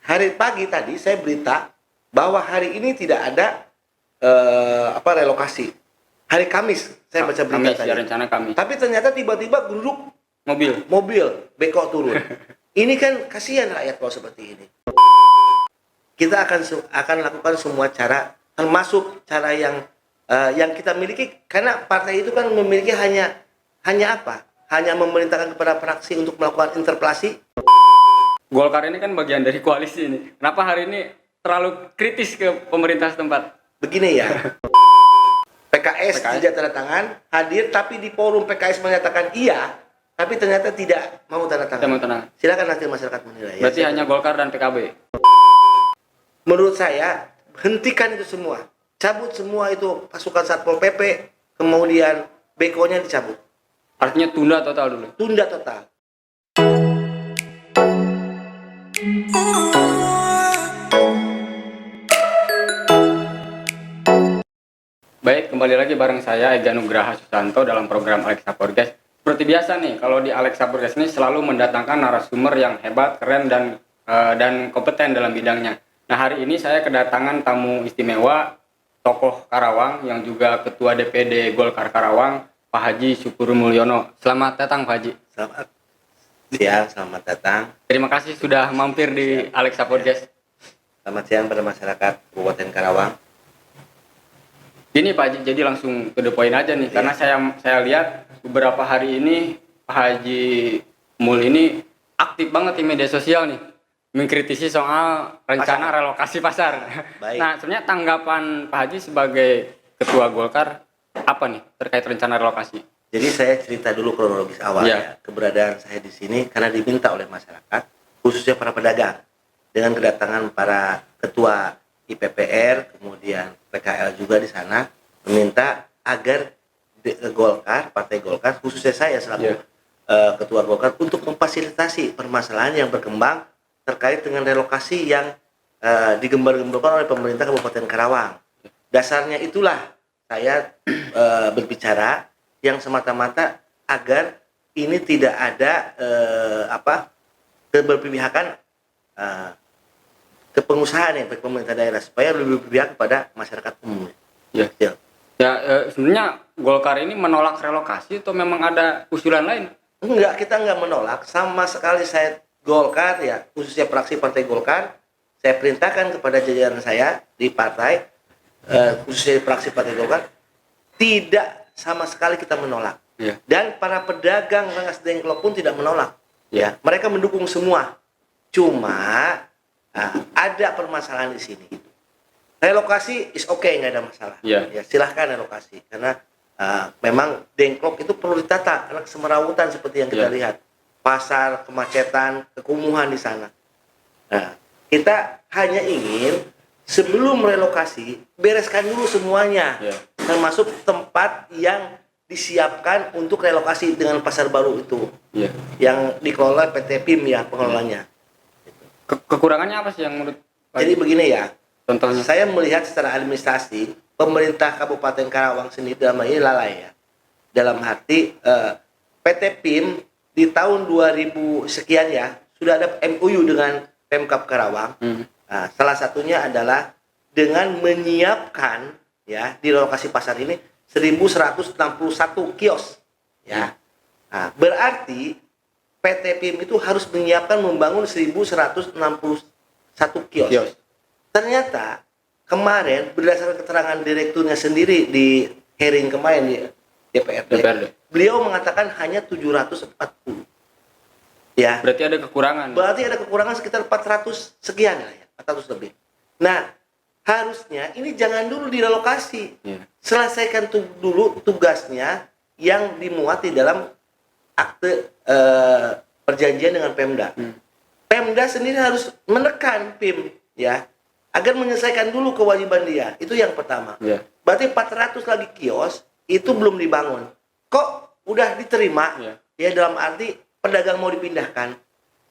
hari pagi tadi saya berita bahwa hari ini tidak ada relokasi. Hari Kamis saya baca berita tadi. Ya, rencana Kamis. Tapi ternyata tiba-tiba geruduk mobil beko turun. Ini kan kasihan rakyat kalau seperti ini. Kita akan lakukan semua cara, termasuk cara yang kita miliki, karena partai itu kan memiliki hanya apa? Hanya memerintahkan kepada fraksi untuk melakukan interpelasi. Golkar ini kan bagian dari koalisi ini. Kenapa hari ini terlalu kritis ke pemerintah setempat? Begini ya. PKS tidak tanda tangan, hadir, tapi di forum PKS menyatakan iya, tapi ternyata tidak mau tanda tangan. Silakan nanti masyarakat menilai. Berarti hanya Golkar dan PKB. Menurut saya, hentikan itu semua. Cabut semua itu pasukan Satpol PP, kemudian BK-nya dicabut. Artinya tunda total dulu. Tunda total. Baik, kembali lagi bareng saya Ega Nugraha Susanto dalam program Alexa Podcast. Seperti biasa nih, kalau di Alexa Podcast ini selalu mendatangkan narasumber yang hebat, keren, dan kompeten dalam bidangnya. Nah, hari ini saya kedatangan tamu istimewa, tokoh Karawang yang juga Ketua DPD Golkar Karawang, Pak Haji Syukur Mulyono. Selamat datang, Pak Haji. Selamat siang, selamat datang. Terima kasih sudah mampir di Alexa Podcast. Selamat siang pada masyarakat Kabupaten Karawang. Ini Pak Haji, jadi langsung to the point aja nih, karena saya lihat beberapa hari ini Pak Haji Mul ini aktif banget di media sosial nih, mengkritisi soal rencana relokasi pasar. Baik. Nah, sebenarnya tanggapan Pak Haji sebagai Ketua Golkar apa nih terkait rencana relokasi? Jadi saya cerita dulu kronologis awal ya. Keberadaan saya di sini karena diminta oleh masyarakat, khususnya para pedagang, dengan kedatangan para ketua IPPR, kemudian PKL juga di sana, meminta agar Golkar, Partai Golkar, khususnya saya selaku Ketua Golkar, untuk memfasilitasi permasalahan yang berkembang terkait dengan relokasi yang digembar-gemborkan oleh pemerintah Kabupaten Karawang. Dasarnya itulah saya berbicara yang semata-mata agar ini tidak ada keberpihakan ke pengusaha nih, baik pemerintah daerah, supaya lebih berpihak kepada masyarakat umum. Sebenarnya Golkar ini menolak relokasi atau memang ada usulan lain? Enggak, kita enggak menolak sama sekali. Saya Golkar ya, khususnya fraksi Partai Golkar, saya perintahkan kepada jajaran saya di partai, khususnya fraksi Partai Golkar, tidak sama sekali kita menolak. Dan para pedagang Rengas Dengklok pun tidak menolak. Ya, mereka mendukung semua. Cuma ada permasalahan di sini. Relokasi is okay, nggak ada masalah. Ya, silahkan relokasi karena memang Dengklok itu perlu ditata karena kesemerawutan seperti yang kita lihat, pasar, kemacetan, kekumuhan di sana. Nah, kita hanya ingin sebelum relokasi bereskan dulu semuanya, termasuk tempat yang disiapkan untuk relokasi dengan pasar baru itu, yang dikelola PT PIM ya pengelolanya. Kekurangannya apa sih yang menurut Pak? Jadi begini ya, contohnya saya melihat secara administrasi pemerintah Kabupaten Karawang sendiri dalam ini lalai ya. Dalam arti PT PIM di tahun 2000 sekian ya sudah ada MOU dengan Pemkab Karawang. Nah, salah satunya adalah dengan menyiapkan ya di lokasi pasar ini 1161 kios ya. Nah, berarti PT PIM itu harus menyiapkan membangun 1161 kios. Ternyata kemarin berdasarkan keterangan direkturnya sendiri di hearing kemarin di DPRD. Beliau mengatakan hanya 740. Ya. Berarti ada kekurangan. Berarti ada kekurangan sekitar 400 sekian ya, 400 lebih. Nah, harusnya ini jangan dulu direlokasi. Selesaikan dulu tugasnya yang dimuat di dalam akte perjanjian dengan Pemda. Pemda sendiri harus menekan PIM ya agar menyelesaikan dulu kewajiban dia. Itu yang pertama. Berarti 400 lagi kios itu belum dibangun. Kok udah diterima? Ya dalam arti pedagang mau dipindahkan.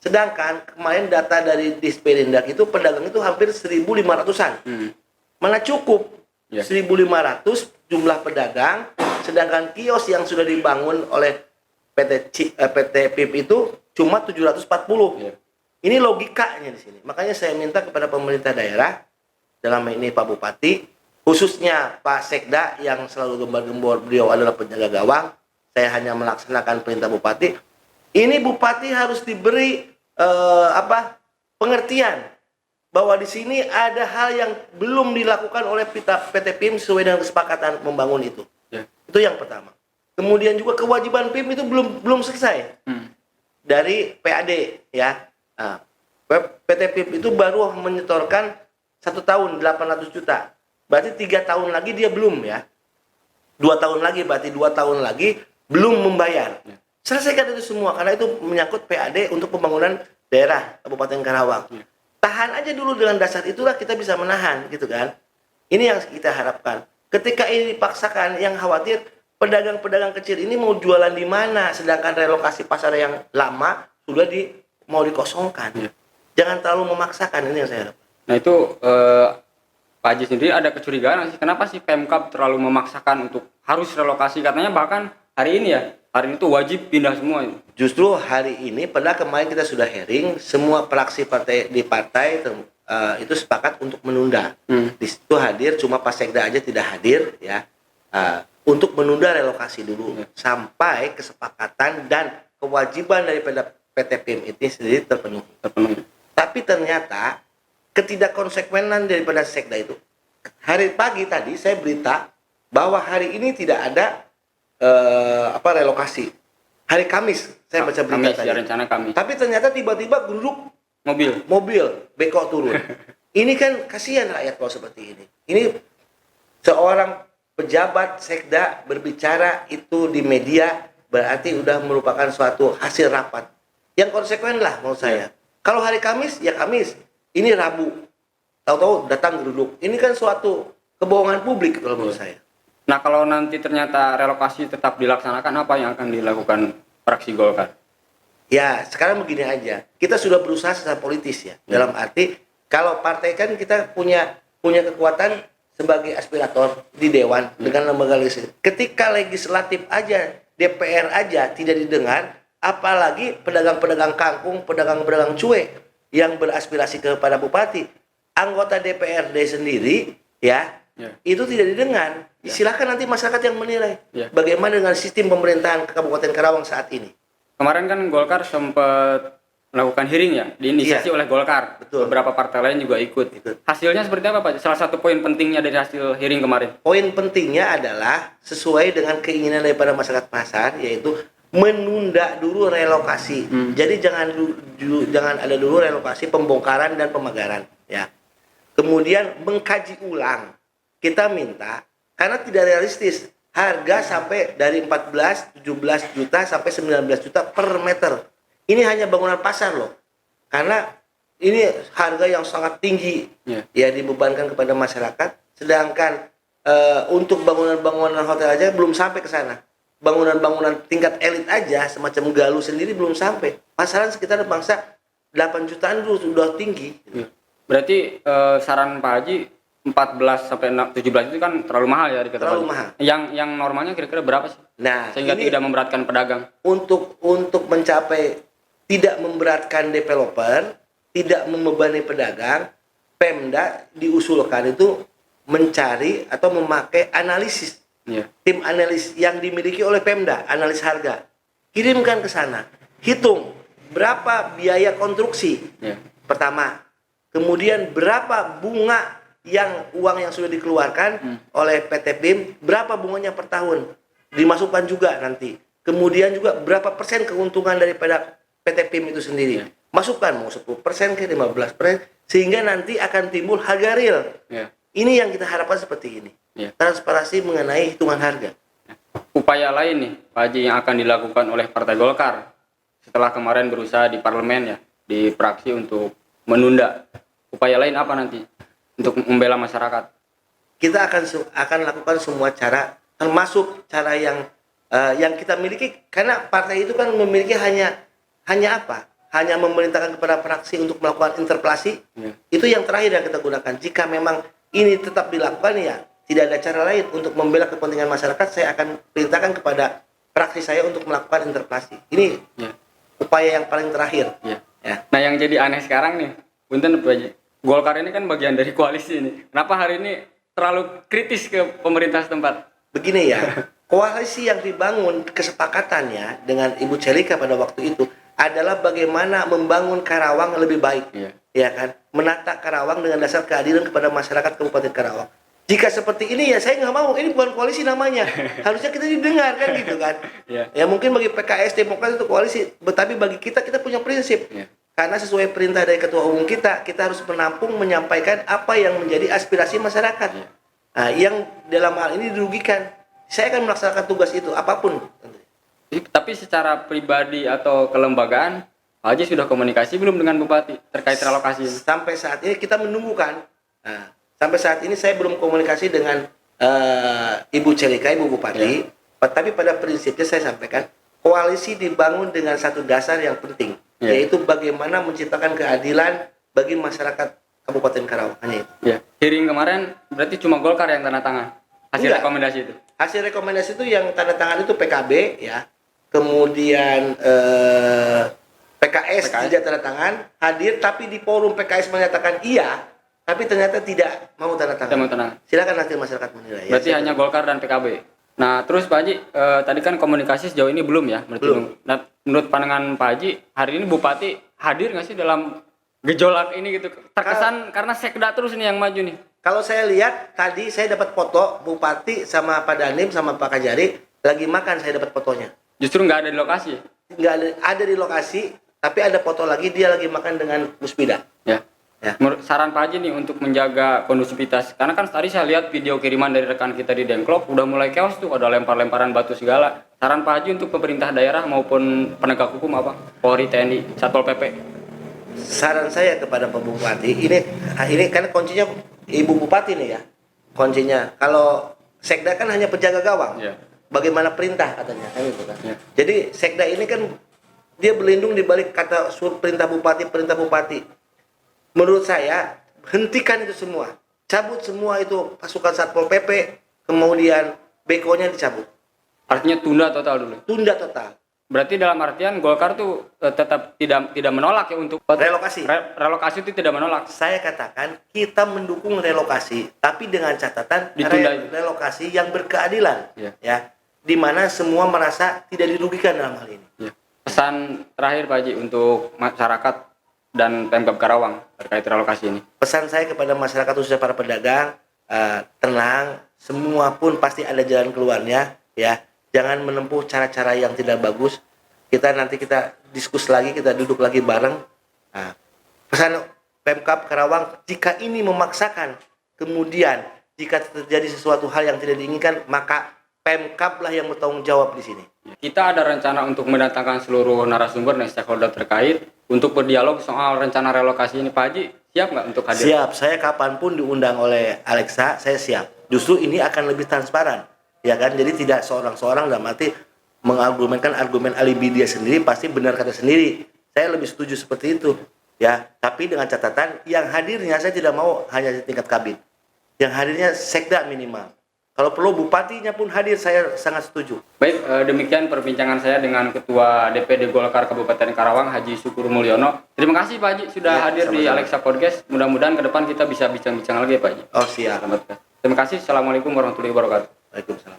Sedangkan kemarin data dari Disperindak itu pedagang itu hampir 1.500-an. Mana cukup 1.500 jumlah pedagang, sedangkan kios yang sudah dibangun oleh PT PIP itu cuma 740. Ini logikanya di sini. Makanya saya minta kepada pemerintah daerah, dalam hal ini Pak Bupati, khususnya Pak Sekda yang selalu gembar-gembor beliau adalah penjaga gawang. Saya hanya melaksanakan perintah Bupati. Ini Bupati harus diberi pengertian bahwa di sini ada hal yang belum dilakukan oleh PT PIM sesuai dengan kesepakatan membangun itu. Ya. Itu yang pertama. Kemudian juga kewajiban PIM itu belum selesai dari PAD ya. Nah, PT PIM itu baru menyetorkan 1 tahun 800 juta. Berarti 3 tahun lagi dia belum ya. 2 tahun lagi berarti 2 tahun lagi belum membayar. Ya. Selesaikan itu semua karena itu menyangkut PAD untuk pembangunan daerah Kabupaten Karawang. Ya. Tahan aja dulu, dengan dasar itulah kita bisa menahan gitu kan. Ini yang kita harapkan. Ketika ini dipaksakan, yang khawatir pedagang-pedagang kecil ini mau jualan di mana, sedangkan relokasi pasar yang lama sudah mau dikosongkan. Ya. Jangan terlalu memaksakan, ini yang saya harapkan. Nah itu Pak Haji sendiri ada kecurigaan sih, kenapa sih Pemkab terlalu memaksakan untuk harus relokasi? Katanya bahkan hari ini tuh wajib pindah semua. Justru hari ini, padahal kemarin kita sudah hearing, semua fraksi partai di partai itu sepakat untuk menunda. Di situ hadir, cuma Pak Sekda aja tidak hadir ya. Untuk menunda relokasi dulu sampai kesepakatan dan kewajiban daripada PT PIM itu sendiri terpenuhi. Tapi ternyata ketidakkonsekuenan daripada Sekda itu. Hari pagi tadi saya berita bahwa hari ini tidak ada relokasi. Hari Kamis saya baca berita tadi. Ya, rencana Kamis. Tapi ternyata tiba-tiba geruduk mobil beko turun. Ini kan kasihan rakyat kalau seperti ini. Ini seorang pejabat Sekda berbicara itu di media berarti udah merupakan suatu hasil rapat. Yang konsekuen lah menurut saya. Kalau hari Kamis ya Kamis, ini Rabu. Tahu-tahu datang geruduk. Ini kan suatu kebohongan publik kalau menurut saya. Nah kalau nanti ternyata relokasi tetap dilaksanakan, apa yang akan dilakukan fraksi Golkar? Ya sekarang begini aja, kita sudah berusaha secara politis ya. Dalam arti kalau partai kan kita punya kekuatan sebagai aspirator di Dewan dengan lembaga legislatif. Ketika legislatif aja, DPR aja tidak didengar, apalagi pedagang-pedagang kangkung, pedagang-pedagang cuek yang beraspirasi kepada Bupati, anggota DPRD sendiri ya. Itu tidak didengar. Silakan nanti masyarakat yang menilai bagaimana dengan sistem pemerintahan Kabupaten Karawang saat ini. Kemarin kan Golkar sempat melakukan hearing ya, diinisiasi oleh Golkar. Betul. Beberapa partai lain juga ikut. Hasilnya seperti apa Pak? Salah satu poin pentingnya dari hasil hearing kemarin. Poin pentingnya adalah sesuai dengan keinginan daripada masyarakat pasar, yaitu menunda dulu relokasi. Jadi jangan ada dulu relokasi, pembongkaran dan pemagaran ya. Kemudian mengkaji ulang. Kita minta, karena tidak realistis, harga sampai dari 14, 17 juta sampai 19 juta per meter. Ini hanya bangunan pasar loh. Karena ini harga yang sangat tinggi ya dibebankan kepada masyarakat. Sedangkan untuk bangunan-bangunan hotel aja belum sampai ke sana. Bangunan-bangunan tingkat elit aja semacam Galuh sendiri belum sampai. Pasaran sekitar bangsa 8 jutaan dulu sudah tinggi. Berarti saran Pak Haji 14 sampai 17 itu kan terlalu mahal ya dikatakan. Terlalu mahal. Yang normalnya kira-kira berapa sih? Nah, sehingga tidak memberatkan pedagang. Untuk mencapai tidak memberatkan developer, tidak membebani pedagang, Pemda diusulkan itu mencari atau memakai analisis. Tim analis yang dimiliki oleh Pemda, analis harga. Kirimkan ke sana. Hitung berapa biaya konstruksi. Pertama. Kemudian berapa bunga uang yang sudah dikeluarkan oleh PT PIM, berapa bunganya per tahun dimasukkan juga nanti. Kemudian juga berapa persen keuntungan daripada PT PIM itu sendiri. Masukkan mau 10% ke 15%, sehingga nanti akan timbul harga real. Ini yang kita harapkan seperti ini. Transparansi mengenai hitungan harga. Upaya lain nih Pak Haji yang akan dilakukan oleh Partai Golkar setelah kemarin berusaha di parlemen ya, di fraksi untuk menunda. Upaya lain apa nanti untuk membela masyarakat? Kita akan lakukan semua cara, termasuk cara yang kita miliki, karena partai itu kan memiliki hanya apa? Hanya memerintahkan kepada fraksi untuk melakukan interpelasi. Itu yang terakhir yang kita gunakan. Jika memang ini tetap dilakukan ya tidak ada cara lain untuk membela kepentingan masyarakat, saya akan perintahkan kepada fraksi saya untuk melakukan interpelasi. Ini upaya yang paling terakhir. Ya. Nah yang jadi aneh sekarang nih, punten Pak Haji, Golkar ini kan bagian dari koalisi ini. Kenapa hari ini terlalu kritis ke pemerintah setempat? Begini ya, koalisi yang dibangun kesepakatannya dengan Ibu Celika pada waktu itu adalah bagaimana membangun Karawang lebih baik. Iya. Ya kan, menata Karawang dengan dasar keadilan kepada masyarakat Kabupaten Karawang. Jika seperti ini ya saya nggak mau, ini bukan koalisi namanya. Harusnya kita didengar kan gitu kan. Iya. Ya mungkin bagi PKS Demokrat itu koalisi, tapi bagi kita punya prinsip. Iya. Karena sesuai perintah dari Ketua Umum kita harus menampung, menyampaikan apa yang menjadi aspirasi masyarakat. Iya. Nah, yang dalam hal ini dirugikan. Saya akan melaksanakan tugas itu apapun. Tapi secara pribadi atau kelembagaan, Pak Haji sudah komunikasi belum dengan Bupati terkait relokasi ini? Sampai saat ini kita menunggu kan. Nah, sampai saat ini saya belum komunikasi dengan Ibu Celika, Ibu Bupati. Tapi pada prinsipnya saya sampaikan, koalisi dibangun dengan satu dasar yang penting, yaitu bagaimana menciptakan keadilan bagi masyarakat Kabupaten Karawang. Hanya itu. Ya. Hearing kemarin berarti cuma Golkar yang tanda tangan hasil Enggak. rekomendasi itu. Hasil rekomendasi itu yang tanda tangan itu PKB ya, kemudian PKS tidak tanda tangan, hadir tapi di forum PKS menyatakan iya, tapi ternyata tidak mau tanda tangan. Tidak mau tanda tangan. Silakan nanti masyarakat menilai. Berarti ya, hanya Golkar dan PKB. Nah, terus Pak Haji, tadi kan komunikasi sejauh ini belum ya? Belum. Nah, menurut pandangan Pak Haji, hari ini Bupati hadir nggak sih dalam gejolak ini gitu? Terkesan karena sekda terus nih yang maju nih. Kalau saya lihat tadi saya dapat foto Bupati sama Pak Danim sama Pak Kajari lagi makan, saya dapat fotonya. Justru nggak ada di lokasi. Nggak ada di lokasi, tapi ada foto lagi dia lagi makan dengan Musbida. Ya. Ya. Saran Pak Haji nih untuk menjaga kondusivitas. Karena kan tadi saya lihat video kiriman dari rekan kita di Dengklok udah mulai chaos tuh, ada lempar-lemparan batu segala. Saran Pak Haji untuk pemerintah daerah maupun penegak hukum apa? Polri, TNI, Satpol PP. Saran saya kepada Pak Bupati, ini kan kuncinya Ibu Bupati nih ya. Kuncinya kalau Sekda kan hanya penjaga gawang. Ya. Bagaimana perintah katanya kan itu kan. Ya. Jadi Sekda ini kan dia berlindung di balik kata perintah bupati. Menurut saya hentikan itu semua. Cabut semua itu pasukan Satpol PP, kemudian BK-nya dicabut. Artinya tunda total dulu. Tunda total. Berarti dalam artian Golkar tuh tetap tidak menolak ya untuk Relokasi. Relokasi itu tidak menolak. Saya katakan kita mendukung relokasi, tapi dengan catatan Ditunda. relokasi yang berkeadilan. Ya. Ya. Di mana semua merasa tidak dirugikan dalam hal ini. Ya. Pesan terakhir Pak Haji untuk masyarakat dan Pemkab Karawang terkait relokasi ini. Pesan saya kepada masyarakat khususnya para pedagang, tenang, semua pun pasti ada jalan keluarnya, ya. Jangan menempuh cara-cara yang tidak bagus. Nanti kita diskusi lagi, kita duduk lagi bareng. Nah, pesan Pemkab Karawang, jika ini memaksakan, kemudian jika terjadi sesuatu hal yang tidak diinginkan, maka Pemkab lah yang bertanggung jawab di sini. Kita ada rencana untuk mendatangkan seluruh narasumber dan stakeholder terkait untuk berdialog soal rencana relokasi ini. Pak Haji, siap nggak untuk hadir? Siap, saya kapanpun diundang oleh Alexa, saya siap. Justru ini akan lebih transparan, ya kan? Jadi tidak seorang-seorang dalam arti mengargumenkan argumen alibi dia sendiri pasti benar kata sendiri. Saya lebih setuju seperti itu, ya. Tapi dengan catatan yang hadirnya saya tidak mau hanya di tingkat kabin, yang hadirnya sekda minimal. Kalau perlu bupatinya pun hadir, saya sangat setuju. Baik, demikian perbincangan saya dengan Ketua DPD Golkar Kabupaten Karawang, Haji Syukur Mulyono. Terima kasih Pak Haji sudah hadir sama-sama. di Alexa Podcast. Mudah-mudahan ke depan kita bisa bincang-bincang lagi ya Pak Haji. Oh siap. Terima kasih. Assalamualaikum warahmatullahi wabarakatuh. Waalaikumsalam.